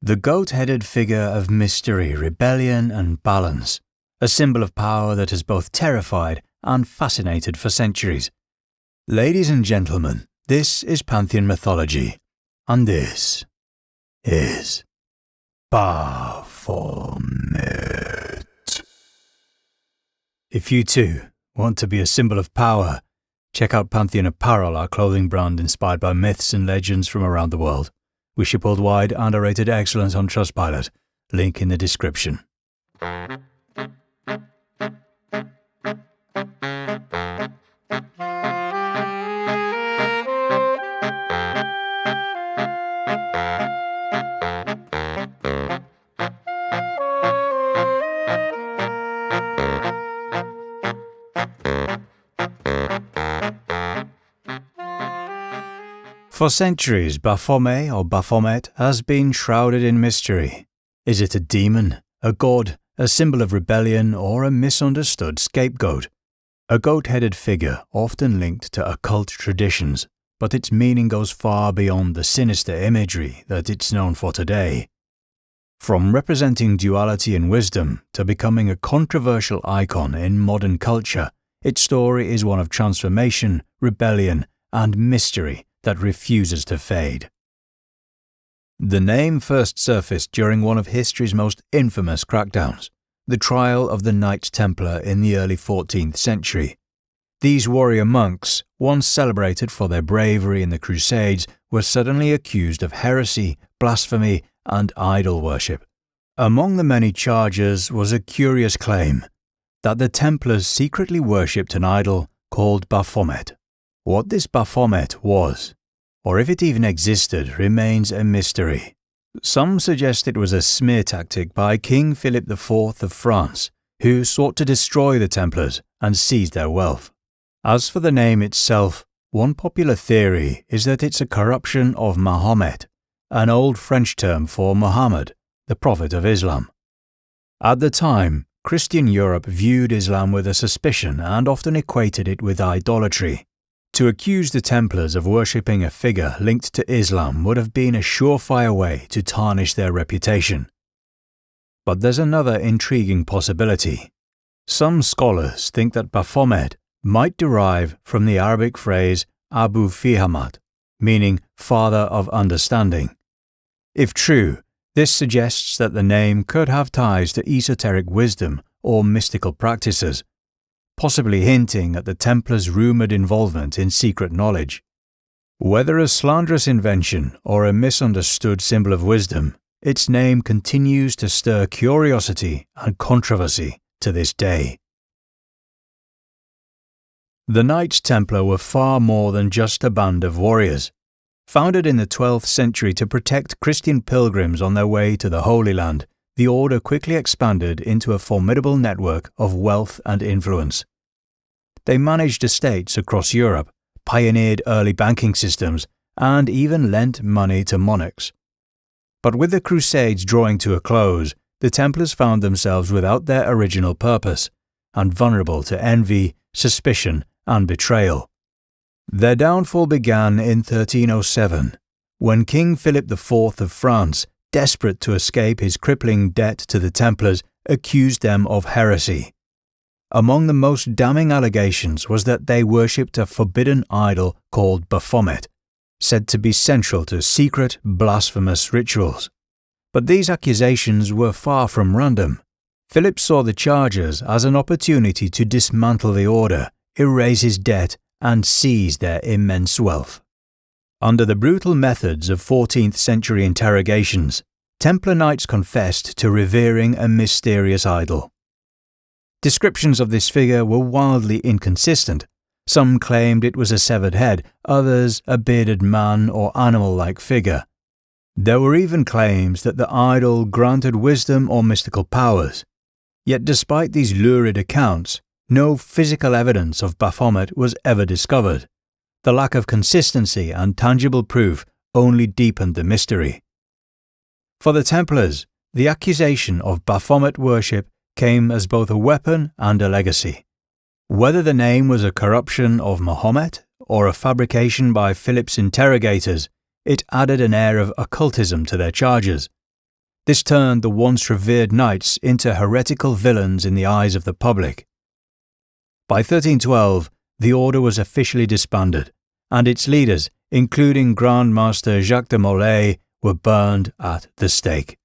The goat-headed figure of mystery, rebellion, and balance, a symbol of power that has both terrified and fascinated for centuries. Ladies and gentlemen, this is Pantheon mythology, and this is Baphomet. If you too want to be a symbol of power, check out Pantheon Apparel, our clothing brand inspired by myths and legends from around the world. We ship worldwide and are rated excellent on Trustpilot. Link in the description. For centuries, Baphomet or Baphomet has been shrouded in mystery. Is it a demon, a god, a symbol of rebellion, or a misunderstood scapegoat? A goat-headed figure often linked to occult traditions, but its meaning goes far beyond the sinister imagery that it's known for today. From representing duality and wisdom to becoming a controversial icon in modern culture, its story is one of transformation, rebellion, and mystery that refuses to fade. The name first surfaced during one of history's most infamous crackdowns, the trial of the Knights Templar in the early 14th century. These warrior monks, once celebrated for their bravery in the Crusades, were suddenly accused of heresy, blasphemy, and idol worship. Among the many charges was a curious claim that the Templars secretly worshipped an idol called Baphomet. What this Baphomet was, or if it even existed, remains a mystery. Some suggest it was a smear tactic by King Philip IV of France, who sought to destroy the Templars and seize their wealth. As for the name itself, one popular theory is that it's a corruption of Mahomet, an old French term for Muhammad, the prophet of Islam. At the time, Christian Europe viewed Islam with a suspicion and often equated it with idolatry. To accuse the Templars of worshipping a figure linked to Islam would have been a surefire way to tarnish their reputation. But there's another intriguing possibility. Some scholars think that Baphomet might derive from the Arabic phrase Abu Fihamat, meaning father of understanding. If true, this suggests that the name could have ties to esoteric wisdom or mystical practices, possibly hinting at the Templars' rumoured involvement in secret knowledge. Whether a slanderous invention or a misunderstood symbol of wisdom, its name continues to stir curiosity and controversy to this day. The Knights Templar were far more than just a band of warriors. Founded in the 12th century to protect Christian pilgrims on their way to the Holy Land, the order quickly expanded into a formidable network of wealth and influence. They managed estates across Europe, pioneered early banking systems, and even lent money to monarchs. But with the Crusades drawing to a close, the Templars found themselves without their original purpose, and vulnerable to envy, suspicion, and betrayal. Their downfall began in 1307, when King Philip IV of France, desperate to escape his crippling debt to the Templars, accused them of heresy. Among the most damning allegations was that they worshipped a forbidden idol called Baphomet, said to be central to secret, blasphemous rituals. But these accusations were far from random. Philip saw the charges as an opportunity to dismantle the order, erase his debt, and seize their immense wealth. Under the brutal methods of 14th century interrogations, Templar knights confessed to revering a mysterious idol. Descriptions of this figure were wildly inconsistent. Some claimed it was a severed head, others a bearded man or animal-like figure. There were even claims that the idol granted wisdom or mystical powers. Yet despite these lurid accounts, no physical evidence of Baphomet was ever discovered. The lack of consistency and tangible proof only deepened the mystery. For the Templars, the accusation of Baphomet worship came as both a weapon and a legacy. Whether the name was a corruption of Mahomet or a fabrication by Philip's interrogators, it added an air of occultism to their charges. This turned the once revered knights into heretical villains in the eyes of the public. By 1312, the order was officially disbanded, and its leaders, including Grand Master Jacques de Molay, were burned at the stake.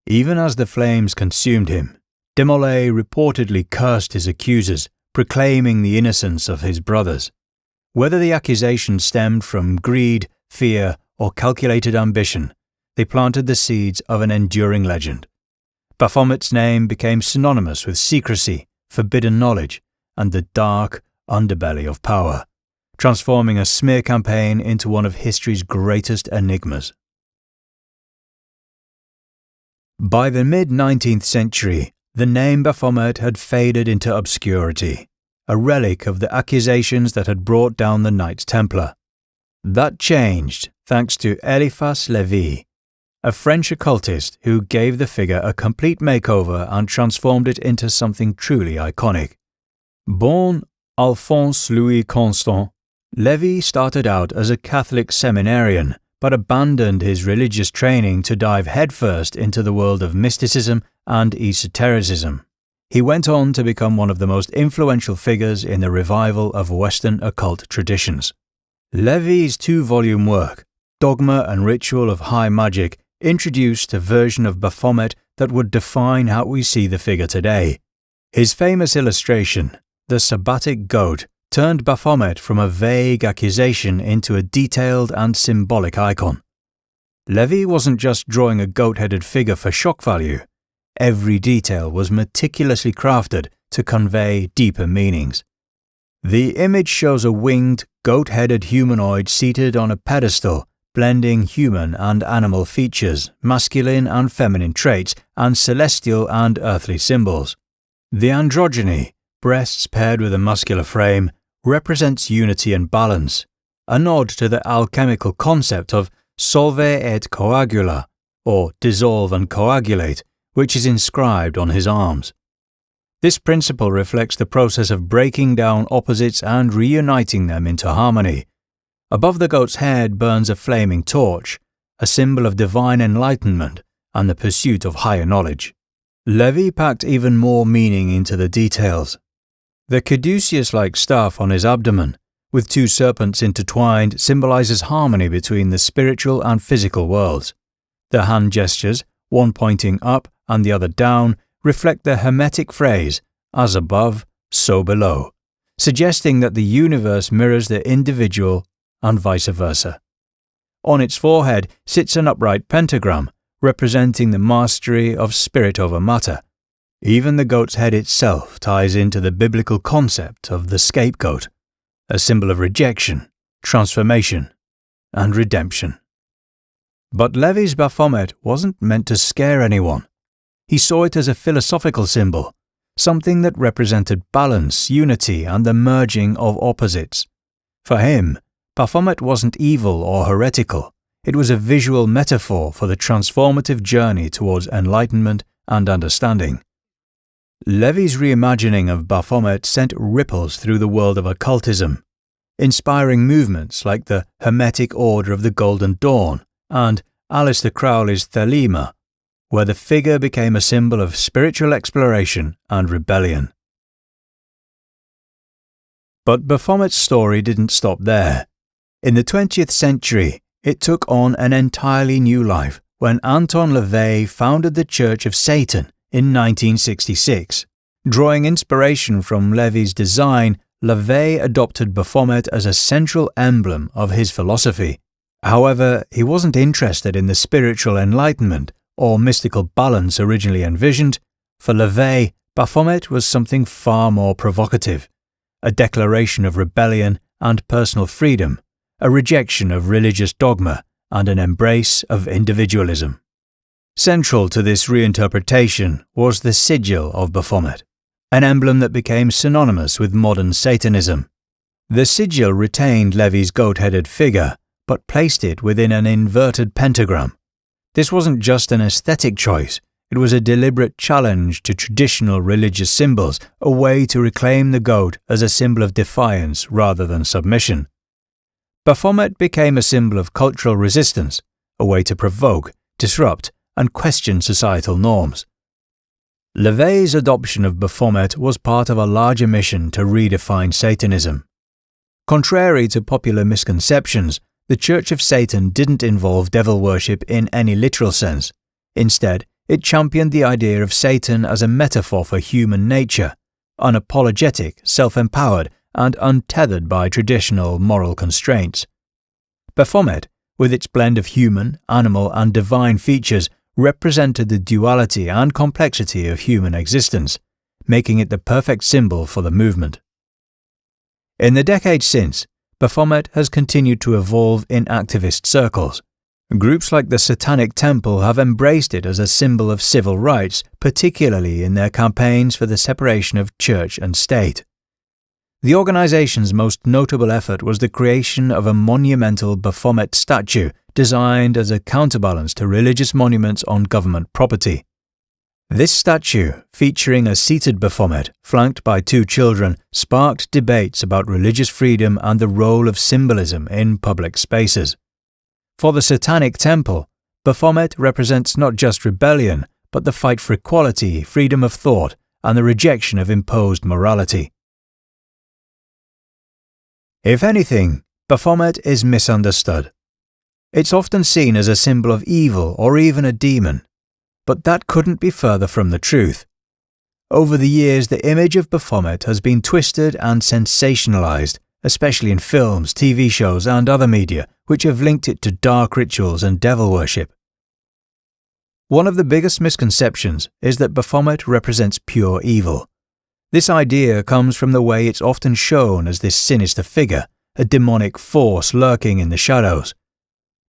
Even as the flames consumed him, de Molay reportedly cursed his accusers, proclaiming the innocence of his brothers. Whether the accusations stemmed from greed, fear, or calculated ambition, they planted the seeds of an enduring legend. Baphomet's name became synonymous with secrecy, forbidden knowledge, and the dark underbelly of power, transforming a smear campaign into one of history's greatest enigmas. By the mid-19th century, the name Baphomet had faded into obscurity, a relic of the accusations that had brought down the Knights Templar. That changed thanks to Eliphas Levi, a French occultist who gave the figure a complete makeover and transformed it into something truly iconic. Born Alphonse Louis Constant, Levi started out as a Catholic seminarian, but abandoned his religious training to dive headfirst into the world of mysticism and esotericism. He went on to become one of the most influential figures in the revival of Western occult traditions. Levi's 2-volume work, Dogma and Ritual of High Magic, introduced a version of Baphomet that would define how we see the figure today. His famous illustration, the Sabbatic Goat, turned Baphomet from a vague accusation into a detailed and symbolic icon. Levi wasn't just drawing a goat-headed figure for shock value. Every detail was meticulously crafted to convey deeper meanings. The image shows a winged, goat-headed humanoid seated on a pedestal, blending human and animal features, masculine and feminine traits, and celestial and earthly symbols. The androgyny, breasts paired with a muscular frame, represents unity and balance, a nod to the alchemical concept of solve et coagula, or dissolve and coagulate, which is inscribed on his arms. This principle reflects the process of breaking down opposites and reuniting them into harmony. Above the goat's head burns a flaming torch, a symbol of divine enlightenment and the pursuit of higher knowledge. Levi packed even more meaning into the details. The caduceus-like staff on his abdomen, with 2 serpents intertwined, symbolizes harmony between the spiritual and physical worlds. The hand gestures, one pointing up and the other down, reflect the Hermetic phrase, as above, so below, suggesting that the universe mirrors the individual and vice versa. On its forehead sits an upright pentagram, representing the mastery of spirit over matter. Even the goat's head itself ties into the biblical concept of the scapegoat, a symbol of rejection, transformation, and redemption. But Levi's Baphomet wasn't meant to scare anyone. He saw it as a philosophical symbol, something that represented balance, unity, and the merging of opposites. For him, Baphomet wasn't evil or heretical. It was a visual metaphor for the transformative journey towards enlightenment and understanding. Levi's reimagining of Baphomet sent ripples through the world of occultism, inspiring movements like the Hermetic Order of the Golden Dawn and Aleister Crowley's Thelema, where the figure became a symbol of spiritual exploration and rebellion. But Baphomet's story didn't stop there. In the 20th century, it took on an entirely new life when Anton LaVey founded the Church of Satan in 1966. Drawing inspiration from Levi's design, LaVey adopted Baphomet as a central emblem of his philosophy. However, he wasn't interested in the spiritual enlightenment or mystical balance originally envisioned. For LaVey, Baphomet was something far more provocative, a declaration of rebellion and personal freedom, a rejection of religious dogma, and an embrace of individualism. Central to this reinterpretation was the sigil of Baphomet, an emblem that became synonymous with modern Satanism. The sigil retained Levi's goat-headed figure, but placed it within an inverted pentagram. This wasn't just an aesthetic choice, it was a deliberate challenge to traditional religious symbols, a way to reclaim the goat as a symbol of defiance rather than submission. Baphomet became a symbol of cultural resistance, a way to provoke, disrupt, and question societal norms. Levi's adoption of Baphomet was part of a larger mission to redefine Satanism. Contrary to popular misconceptions, the Church of Satan didn't involve devil worship in any literal sense. Instead, it championed the idea of Satan as a metaphor for human nature, unapologetic, self-empowered, and untethered by traditional moral constraints. Baphomet, with its blend of human, animal, and divine features, represented the duality and complexity of human existence, making it the perfect symbol for the movement. In the decades since, Baphomet has continued to evolve in activist circles. Groups like the Satanic Temple have embraced it as a symbol of civil rights, particularly in their campaigns for the separation of church and state. The organization's most notable effort was the creation of a monumental Baphomet statue designed as a counterbalance to religious monuments on government property. This statue, featuring a seated Baphomet flanked by two children, sparked debates about religious freedom and the role of symbolism in public spaces. For the Satanic Temple, Baphomet represents not just rebellion, but the fight for equality, freedom of thought, and the rejection of imposed morality. If anything, Baphomet is misunderstood. It's often seen as a symbol of evil or even a demon, but that couldn't be further from the truth. Over the years, the image of Baphomet has been twisted and sensationalized, especially in films, TV shows, and other media, which have linked it to dark rituals and devil worship. One of the biggest misconceptions is that Baphomet represents pure evil. This idea comes from the way it's often shown as this sinister figure, a demonic force lurking in the shadows.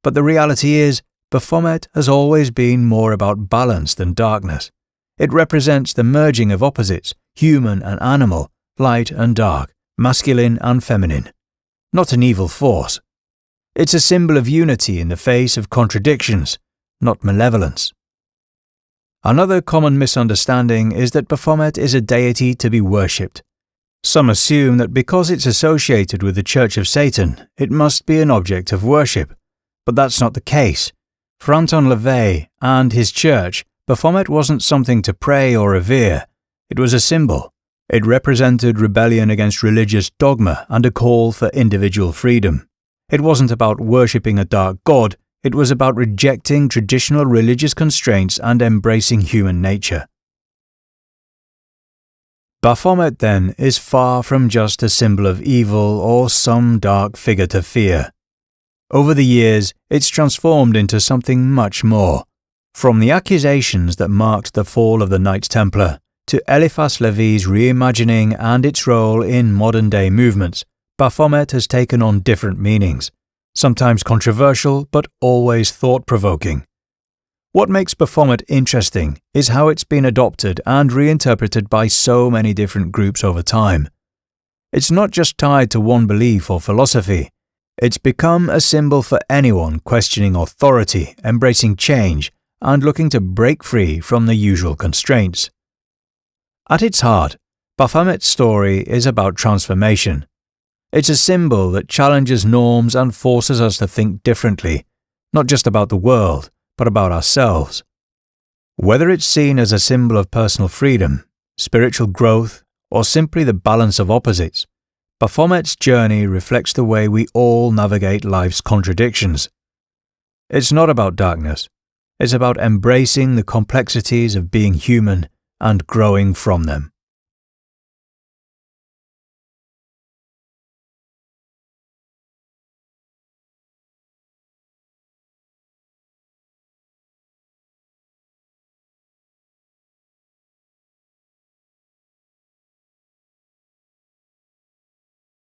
But the reality is, Baphomet has always been more about balance than darkness. It represents the merging of opposites, human and animal, light and dark, masculine and feminine. Not an evil force. It's a symbol of unity in the face of contradictions, not malevolence. Another common misunderstanding is that Baphomet is a deity to be worshipped. Some assume that because it's associated with the Church of Satan, it must be an object of worship. But that's not the case. For Anton LaVey and his church, Baphomet wasn't something to pray or revere. It was a symbol. It represented rebellion against religious dogma and a call for individual freedom. It wasn't about worshipping a dark god. It was about rejecting traditional religious constraints and embracing human nature. Baphomet, then, is far from just a symbol of evil or some dark figure to fear. Over the years, it's transformed into something much more. From the accusations that marked the fall of the Knights Templar, to Eliphas Levi's reimagining and its role in modern-day movements, Baphomet has taken on different meanings. Sometimes controversial, but always thought-provoking. What makes Baphomet interesting is how it's been adopted and reinterpreted by so many different groups over time. It's not just tied to one belief or philosophy. It's become a symbol for anyone questioning authority, embracing change, and looking to break free from the usual constraints. At its heart, Baphomet's story is about transformation. It's a symbol that challenges norms and forces us to think differently, not just about the world, but about ourselves. Whether it's seen as a symbol of personal freedom, spiritual growth, or simply the balance of opposites, Baphomet's journey reflects the way we all navigate life's contradictions. It's not about darkness. It's about embracing the complexities of being human and growing from them.